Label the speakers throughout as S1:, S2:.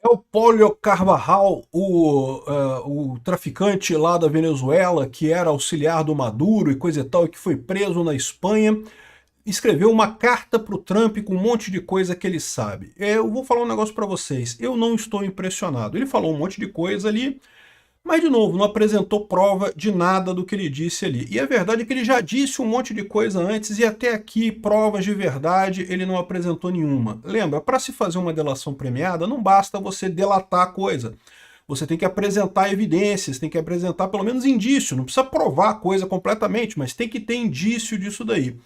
S1: É o Pólio Carvajal, o traficante lá da Venezuela, que era auxiliar do Maduro e coisa e tal, e que foi preso na Espanha, escreveu uma carta para o Trump com um monte de coisa que ele sabe. Eu vou falar um negócio para vocês, eu não estou impressionado. Ele falou um monte de coisa ali, mas, de novo, não apresentou prova de nada do que ele disse ali. E a verdade é que ele já disse um monte de coisa antes e até aqui, provas de verdade, ele não apresentou nenhuma. Lembra, para se fazer uma delação premiada, não basta você delatar a coisa. Você tem que apresentar evidências, tem que apresentar pelo menos indício. Não precisa provar a coisa completamente, mas tem que ter indício disso daí.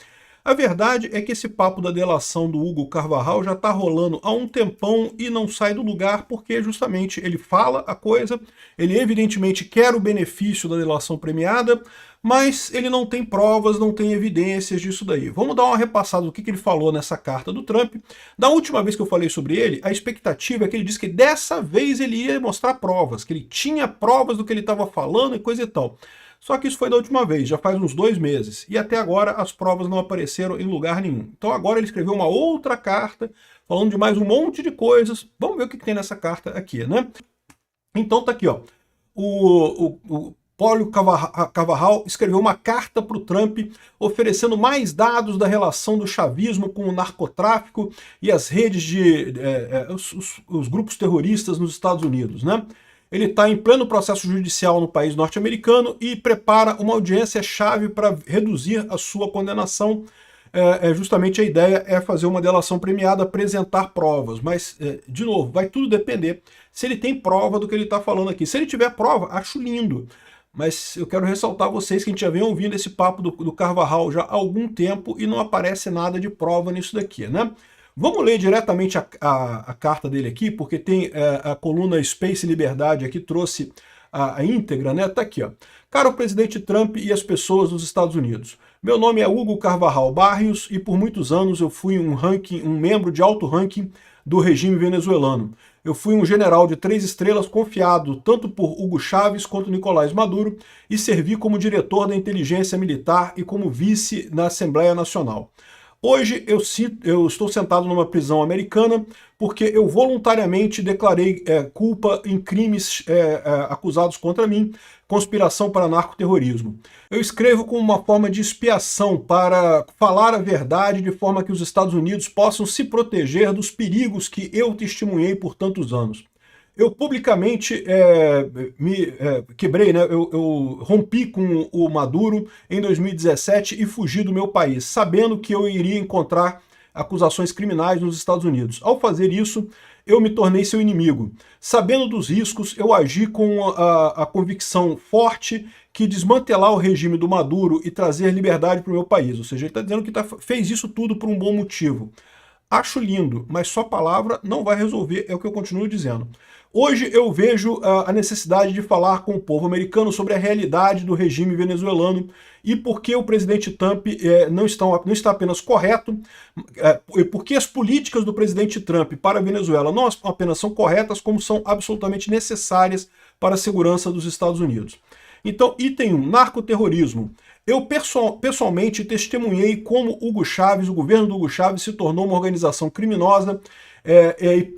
S1: A verdade é que esse papo da delação do Hugo Carvajal já está rolando há um tempão e não sai do lugar porque justamente ele fala a coisa, ele evidentemente quer o benefício da delação premiada, mas ele não tem provas, não tem evidências disso daí. Vamos dar uma repassada do que ele falou nessa carta do Trump. Da última vez que eu falei sobre ele, a expectativa é que ele disse que dessa vez ele ia mostrar provas, que ele tinha provas do que ele estava falando e coisa e tal. Só que isso foi da última vez, já faz uns 2 meses, e até agora as provas não apareceram em lugar nenhum. Então agora ele escreveu uma outra carta, falando de mais um monte de coisas. Vamos ver o que tem nessa carta aqui, né? Então tá aqui, ó. O Pólio Carvajal escreveu uma carta para o Trump oferecendo mais dados da relação do chavismo com o narcotráfico e as redes de os grupos terroristas nos Estados Unidos, né? Ele está em pleno processo judicial no país norte-americano e prepara uma audiência-chave para reduzir a sua condenação. Justamente a ideia é fazer uma delação premiada, apresentar provas. Mas, de novo, vai tudo depender se ele tem prova do que ele está falando aqui. Se ele tiver prova, acho lindo. Mas eu quero ressaltar a vocês que a gente já vem ouvindo esse papo do Carvajal já há algum tempo e não aparece nada de prova nisso daqui, né? Vamos ler diretamente a carta dele aqui, porque tem a coluna Space Liberdade aqui, trouxe a íntegra, né? Tá aqui, ó. Caro presidente Trump e as pessoas dos Estados Unidos. Meu nome é Hugo Carvajal Barrios e por muitos anos eu fui um membro de alto ranking do regime venezuelano. Eu fui um general de 3 estrelas confiado tanto por Hugo Chávez quanto Nicolás Maduro e servi como diretor da inteligência militar e como vice na Assembleia Nacional. Hoje eu estou sentado numa prisão americana porque eu voluntariamente declarei culpa em crimes acusados contra mim, conspiração para narcoterrorismo. Eu escrevo como uma forma de expiação para falar a verdade de forma que os Estados Unidos possam se proteger dos perigos que eu testemunhei por tantos anos. Eu publicamente me quebrei, né? Eu rompi com o Maduro em 2017 e fugi do meu país, sabendo que eu iria encontrar acusações criminais nos Estados Unidos. Ao fazer isso, eu me tornei seu inimigo. Sabendo dos riscos, eu agi com a convicção forte que desmantelar o regime do Maduro e trazer liberdade para o meu país. Ou seja, ele está dizendo que fez isso tudo por um bom motivo. Acho lindo, mas só palavra não vai resolver, é o que eu continuo dizendo. Hoje eu vejo a necessidade de falar com o povo americano sobre a realidade do regime venezuelano e por que o presidente Trump não está apenas correto, porque as políticas do presidente Trump para a Venezuela não apenas são corretas, como são absolutamente necessárias para a segurança dos Estados Unidos. Então, item 1, narcoterrorismo. Eu pessoalmente testemunhei como Hugo Chávez, o governo do Hugo Chávez, se tornou uma organização criminosa,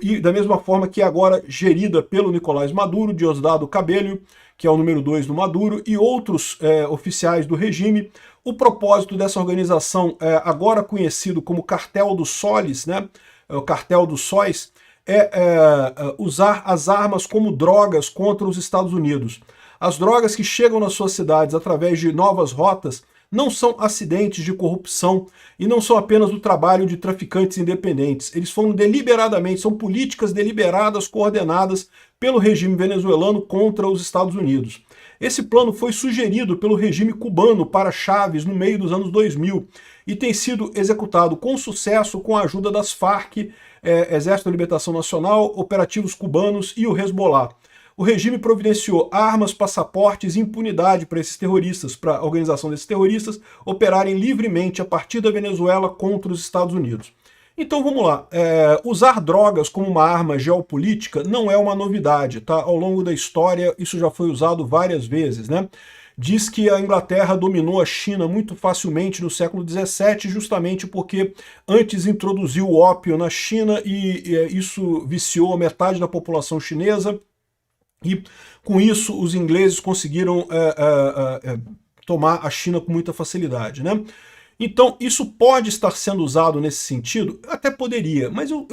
S1: e da mesma forma que é agora gerida pelo Nicolás Maduro, Diosdado Cabello, que é o número 2 do Maduro, e outros oficiais do regime. O propósito dessa organização, agora conhecido como Cartel dos Soles, né, o Cartel dos Sóis, usar as armas como drogas contra os Estados Unidos. As drogas que chegam nas suas cidades através de novas rotas não são acidentes de corrupção e não são apenas do trabalho de traficantes independentes. Eles foram deliberadamente, são políticas deliberadas, coordenadas pelo regime venezuelano contra os Estados Unidos. Esse plano foi sugerido pelo regime cubano para Chávez no meio dos anos 2000 e tem sido executado com sucesso com a ajuda das Farc, Exército da Libertação Nacional, operativos cubanos e o Hezbollah. O regime providenciou armas, passaportes e impunidade para esses terroristas, para a organização desses terroristas operarem livremente a partir da Venezuela contra os Estados Unidos. Então vamos lá, usar drogas como uma arma geopolítica não é uma novidade, tá? Ao longo da história isso já foi usado várias vezes, né? diz que a Inglaterra dominou a China muito facilmente no século XVII, justamente porque antes introduziu o ópio na China e isso viciou a metade da população chinesa, e com isso os ingleses conseguiram tomar a China com muita facilidade, né? Então, isso pode estar sendo usado nesse sentido? Até poderia, mas eu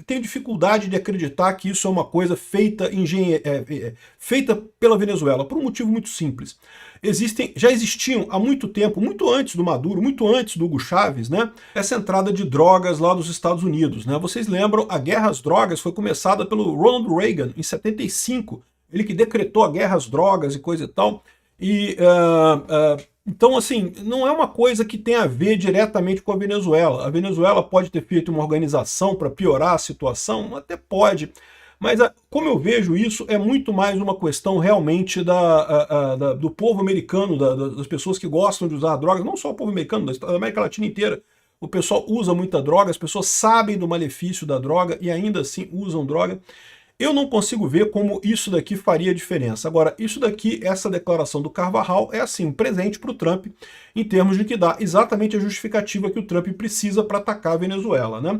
S1: tenho dificuldade de acreditar que isso é uma coisa feita, feita pela Venezuela, por um motivo muito simples. Já existiam há muito tempo, muito antes do Maduro, muito antes do Hugo Chávez, né, essa entrada de drogas lá dos Estados Unidos, né? Vocês lembram, a guerra às drogas foi começada pelo Ronald Reagan, em 75, ele que decretou a guerra às drogas e coisa e tal, e então, assim, não é uma coisa que tem a ver diretamente com a Venezuela. A Venezuela pode ter feito uma organização para piorar a situação? Até pode. Mas, como eu vejo isso, é muito mais uma questão realmente do povo americano, das pessoas que gostam de usar drogas, não só o povo americano, da América Latina inteira. O pessoal usa muita droga, as pessoas sabem do malefício da droga e ainda assim usam droga. Eu não consigo ver como isso daqui faria diferença. Agora, isso daqui, essa declaração do Carvajal, é assim, um presente para o Trump, em termos de que dá exatamente a justificativa que o Trump precisa para atacar a Venezuela, né?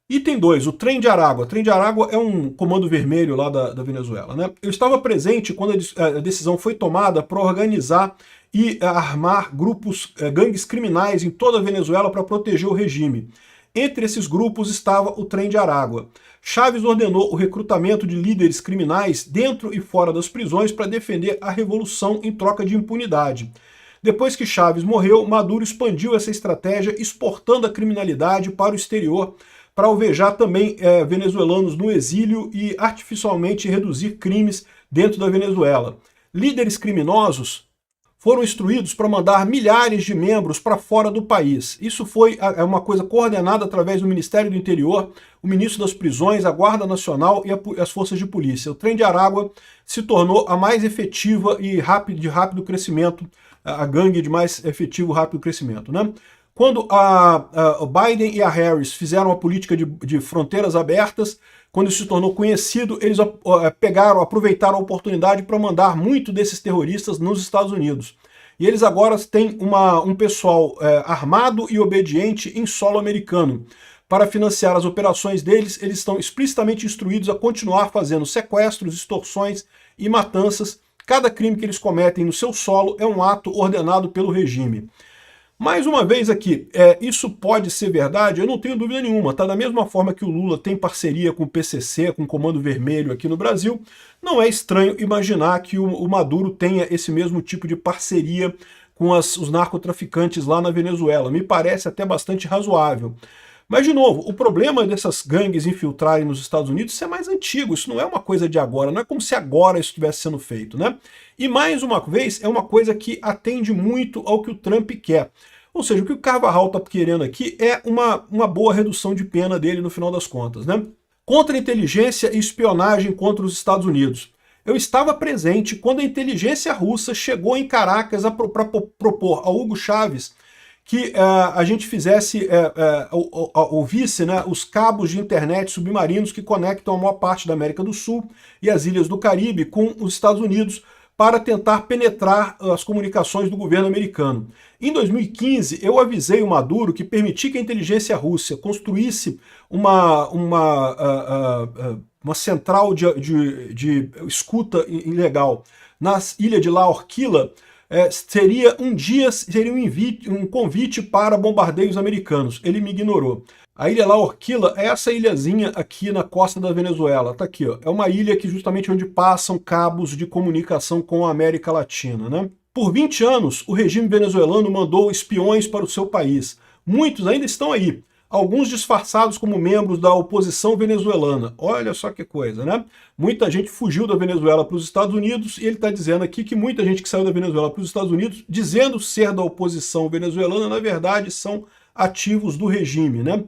S1: Item 2, o Trem de Aragua. O Trem de Aragua é um comando vermelho lá da Venezuela, né? Eu estava presente quando a decisão foi tomada para organizar e armar grupos, gangues criminais em toda a Venezuela para proteger o regime. Entre esses grupos estava o Trem de Aragua. Chávez ordenou o recrutamento de líderes criminais dentro e fora das prisões para defender a revolução em troca de impunidade. Depois que Chávez morreu, Maduro expandiu essa estratégia, exportando a criminalidade para o exterior, para alvejar também venezuelanos no exílio e artificialmente reduzir crimes dentro da Venezuela. Líderes criminosos foram instruídos para mandar milhares de membros para fora do país. Isso foi uma coisa coordenada através do Ministério do Interior, o Ministro das Prisões, a Guarda Nacional e as forças de polícia. O Trem de Aragua se tornou a mais efetiva e de rápido crescimento, a gangue de mais efetivo e rápido crescimento, né? Quando o Biden e a Harris fizeram a política de fronteiras abertas, quando isso se tornou conhecido, eles aproveitaram a oportunidade para mandar muito desses terroristas nos Estados Unidos. E eles agora têm um pessoal armado e obediente em solo americano. Para financiar as operações deles, eles estão explicitamente instruídos a continuar fazendo sequestros, extorsões e matanças. Cada crime que eles cometem no seu solo é um ato ordenado pelo regime. Mais uma vez aqui, isso pode ser verdade? Eu não tenho dúvida nenhuma, tá? Da mesma forma que o Lula tem parceria com o PCC, com o Comando Vermelho aqui no Brasil, não é estranho imaginar que o Maduro tenha esse mesmo tipo de parceria com os narcotraficantes lá na Venezuela. Me parece até bastante razoável. Mas, de novo, o problema dessas gangues infiltrarem nos Estados Unidos, isso é mais antigo, isso não é uma coisa de agora, não é como se agora isso estivesse sendo feito, né? E, mais uma vez, é uma coisa que atende muito ao que o Trump quer. Ou seja, o que o Carvajal está querendo aqui é uma boa redução de pena dele no final das contas, né? Contra-inteligência e espionagem contra os Estados Unidos. Eu estava presente quando a inteligência russa chegou em Caracas para propor ao Hugo Chávez que a gente fizesse, ouvisse, né, os cabos de internet submarinos que conectam a maior parte da América do Sul e as ilhas do Caribe com os Estados Unidos para tentar penetrar as comunicações do governo americano. Em 2015, eu avisei o Maduro que permitir que a inteligência russa construísse uma central de escuta ilegal na ilha de La Orquilla seria um convite para bombardeios americanos. Ele me ignorou. A ilha La Orquilla é essa ilhazinha aqui na costa da Venezuela. Tá aqui, ó. É uma ilha que justamente onde passam cabos de comunicação com a América Latina, né? Por 20 anos, o regime venezuelano mandou espiões para o seu país. Muitos ainda estão aí. Alguns disfarçados como membros da oposição venezuelana. Olha só que coisa, né? Muita gente fugiu da Venezuela para os Estados Unidos e ele está dizendo aqui que muita gente que saiu da Venezuela para os Estados Unidos, dizendo ser da oposição venezuelana, na verdade são ativos do regime, né?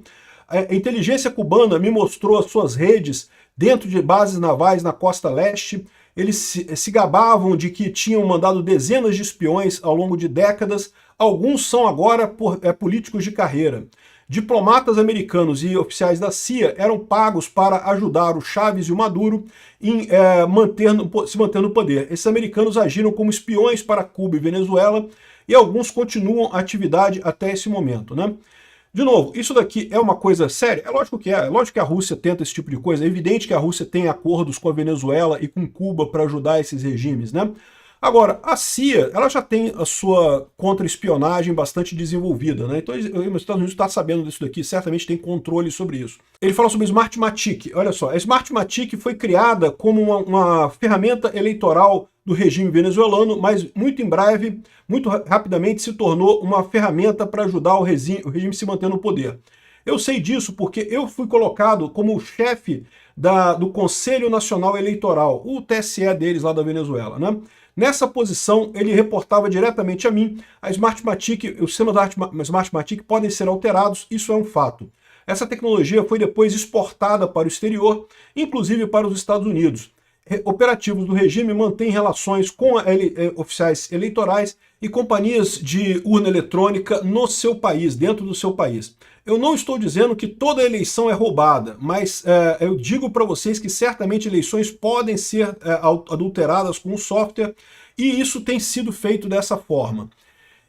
S1: A inteligência cubana me mostrou as suas redes dentro de bases navais na costa leste. Eles se gabavam de que tinham mandado dezenas de espiões ao longo de décadas. Alguns são agora políticos de carreira. Diplomatas americanos e oficiais da CIA eram pagos para ajudar o Chávez e o Maduro em se manter no poder. Esses americanos agiram como espiões para Cuba e Venezuela e alguns continuam a atividade até esse momento, né? De novo, isso daqui é uma coisa séria? É lógico que é. É lógico que a Rússia tenta esse tipo de coisa. É evidente que a Rússia tem acordos com a Venezuela e com Cuba para ajudar esses regimes, né? Agora, a CIA, ela já tem a sua contra-espionagem bastante desenvolvida, né? Então, os Estados Unidos está sabendo disso daqui, certamente tem controle sobre isso. Ele fala sobre Smartmatic. Olha só, a Smartmatic foi criada como uma ferramenta eleitoral do regime venezuelano, mas muito em breve, muito rapidamente, se tornou uma ferramenta para ajudar o regime a se manter no poder. Eu sei disso porque eu fui colocado como chefe do Conselho Nacional Eleitoral, o TSE deles lá da Venezuela, né? Nessa posição, ele reportava diretamente a mim. A Smartmatic, os sistemas da Smartmatic podem ser alterados, isso é um fato. Essa tecnologia foi depois exportada para o exterior, inclusive para os Estados Unidos. Operativos do regime mantêm relações com oficiais eleitorais e companhias de urna eletrônica no seu país, dentro do seu país. Eu não estou dizendo que toda eleição é roubada, mas eu digo para vocês que certamente eleições podem ser adulteradas com um software e isso tem sido feito dessa forma.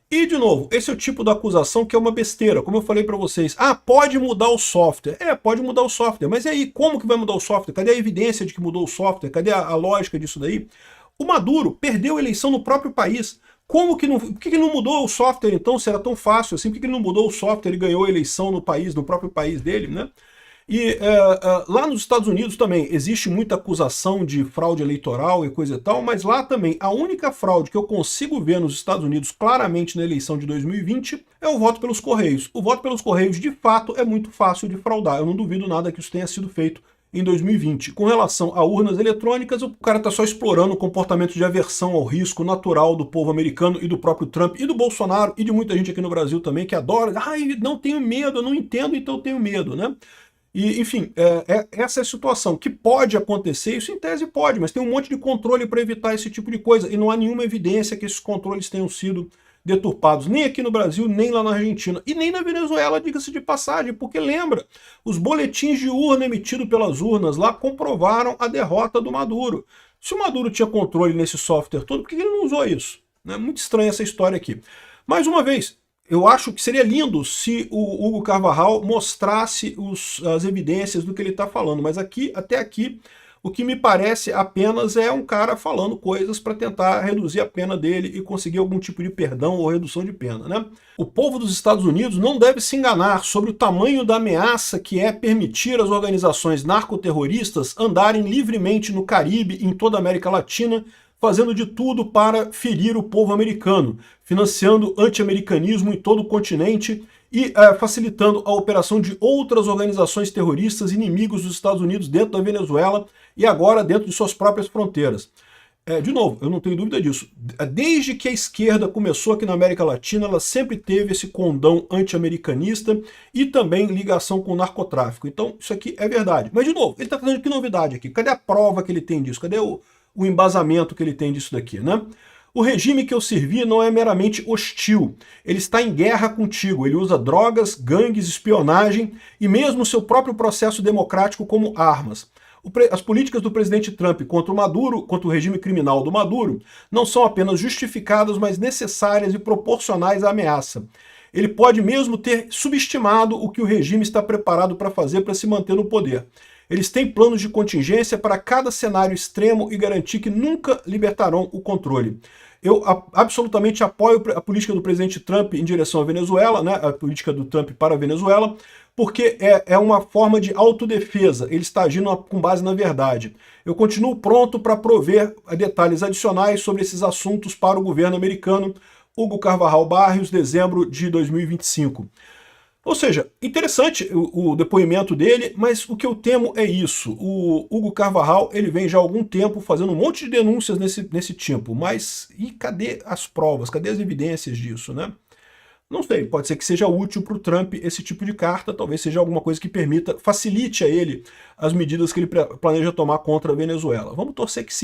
S1: E, de novo, esse é o tipo da acusação que é uma besteira, como eu falei para vocês. Ah, pode mudar o software. Pode mudar o software, mas e aí, como que vai mudar o software? Cadê a evidência de que mudou o software? Cadê a lógica disso daí? O Maduro perdeu a eleição no próprio país. Como que não, por que não mudou o software então, se era tão fácil assim? Por que ele não mudou o software e ganhou a eleição no país, no próprio país dele, né? E lá nos Estados Unidos também existe muita acusação de fraude eleitoral e coisa e tal, mas lá também a única fraude que eu consigo ver nos Estados Unidos claramente na eleição de 2020 é o voto pelos Correios. O voto pelos Correios, de fato, é muito fácil de fraudar. Eu não duvido nada que isso tenha sido feito em 2020. Com relação a urnas eletrônicas, o cara está só explorando o comportamento de aversão ao risco natural do povo americano e do próprio Trump e do Bolsonaro e de muita gente aqui no Brasil também que adora. Ai, não tenho medo, eu não entendo, então eu tenho medo, né? E, enfim, essa é a situação. Que pode acontecer, isso em tese pode, mas tem um monte de controle para evitar esse tipo de coisa. E não há nenhuma evidência que esses controles tenham sido deturpados, nem aqui no Brasil, nem lá na Argentina, e nem na Venezuela, diga-se de passagem, porque lembra, os boletins de urna emitidos pelas urnas lá comprovaram a derrota do Maduro. Se o Maduro tinha controle nesse software todo, por que ele não usou isso? É muito estranha essa história aqui. Mais uma vez, eu acho que seria lindo se o Hugo Carvajal mostrasse as evidências do que ele está falando, mas até aqui, o que me parece apenas é um cara falando coisas para tentar reduzir a pena dele e conseguir algum tipo de perdão ou redução de pena, né? O povo dos Estados Unidos não deve se enganar sobre o tamanho da ameaça que é permitir às organizações narcoterroristas andarem livremente no Caribe e em toda a América Latina, fazendo de tudo para ferir o povo americano, financiando anti-americanismo em todo o continente e facilitando a operação de outras organizações terroristas inimigos dos Estados Unidos dentro da Venezuela e agora dentro de suas próprias fronteiras. De novo, eu não tenho dúvida disso. Desde que a esquerda começou aqui na América Latina, ela sempre teve esse condão anti-americanista e também ligação com o narcotráfico. Então, isso aqui é verdade. Mas, de novo, ele está trazendo que novidade aqui? Cadê a prova que ele tem disso? Cadê o embasamento que ele tem disso daqui, né? O regime que eu servi não é meramente hostil, ele está em guerra contigo, ele usa drogas, gangues, espionagem e mesmo seu próprio processo democrático como armas. As políticas do presidente Trump contra o Maduro, contra o regime criminal do Maduro, não são apenas justificadas, mas necessárias e proporcionais à ameaça. Ele pode mesmo ter subestimado o que o regime está preparado para fazer para se manter no poder. Eles têm planos de contingência para cada cenário extremo e garantir que nunca libertarão o controle. Eu absolutamente apoio a política do presidente Trump em direção à Venezuela, né, a política do Trump para a Venezuela, porque é uma forma de autodefesa, ele está agindo com base na verdade. Eu continuo pronto para prover detalhes adicionais sobre esses assuntos para o governo americano. Hugo Carvajal Barrios, dezembro de 2025. Ou seja, interessante o depoimento dele, mas o que eu temo é isso. O Hugo Carvajal, ele vem já há algum tempo fazendo um monte de denúncias nesse tipo, mas e cadê as provas, cadê as evidências disso, né? Não sei, pode ser que seja útil para o Trump esse tipo de carta, talvez seja alguma coisa que facilite a ele as medidas que ele planeja tomar contra a Venezuela. Vamos torcer que sim.